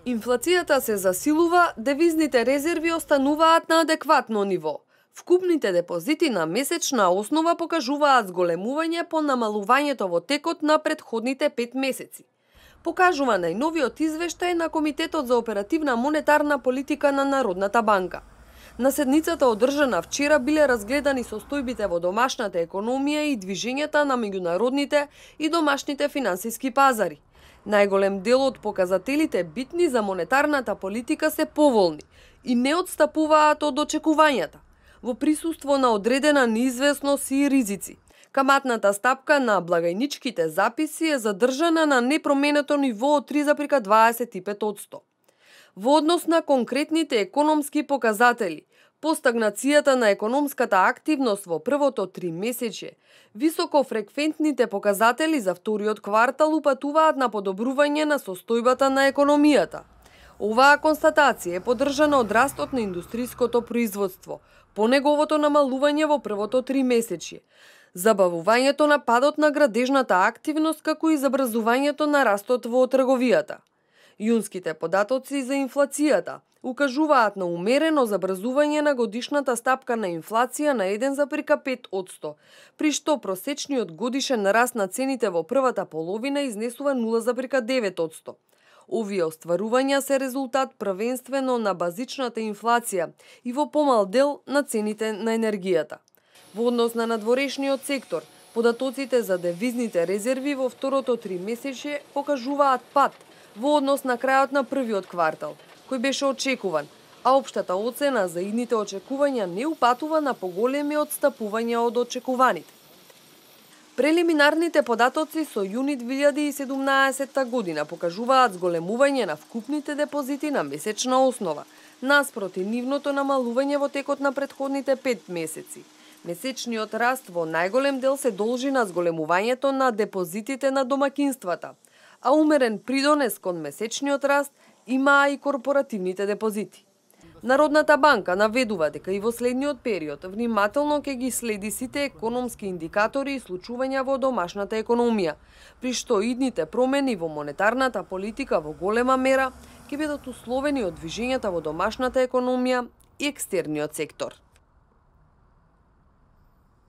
Инфлацијата се засилува, девизните резерви остануваат на адекватно ниво. Вкупните депозити на месечна основа покажуваат зголемување по намалувањето во текот на претходните 5 месеци. Покажува најновиот извештај на Комитетот за оперативна монетарна политика на Народната банка. На седницата одржана вчера биле разгледани состојбите во домашната економија и движењата на меѓународните и домашните финансиски пазари. Најголем дел од показателите битни за монетарната политика се поволни и не отстапуваат од очекувањата, во присуство на одредена неизвестност и ризици. Каматната стапка на благајничките записи е задржана на непроменето ниво од 3,25%. Во однос на конкретните економски показатели, по стагнацијата на економската активност во првото 3 месече, високофреквентните показатели за вториот квартал упатуваат на подобрување на состојбата на економијата. Оваа констатација е поддржана од растот на индустриското производство, по неговото намалување во првото 3 месече, забавувањето на падот на градежната активност како и забрзувањето на растот во трговијата. Јунските податоци за инфлацијата укажуваат на умерено забрзување на годишната стапка на инфлација на 1,5%, при што просечниот годишен раст на цените во првата половина изнесува 0,9%. Овие остварувања се резултат првенствено на базичната инфлација и во помал дел на цените на енергијата. Во однос на надворешниот сектор, податоците за девизните резерви во второто 3 месече покажуваат пат во однос на крајот на првиот квартал, кој беше очекуван, а општата оцена за идните очекувања не упатува на поголеми одстапувања од очекуваните. Прелиминарните податоци со јуни 2017 година покажуваат зголемување на вкупните депозити на месечна основа, наспроти нивното намалување во текот на претходните 5 месеци. Месечниот раст во најголем дел се должи на зголемувањето на депозитите на домакинствата, а умерен придонес кон месечниот раст имаа и корпоративните депозити. Народната банка наведува дека и во следниот период внимателно ќе ги следи сите економски индикатори и случувања во домашната економија, при што идните промени во монетарната политика во голема мера ќе бидат условени од движењата во домашната економија и екстерниот сектор.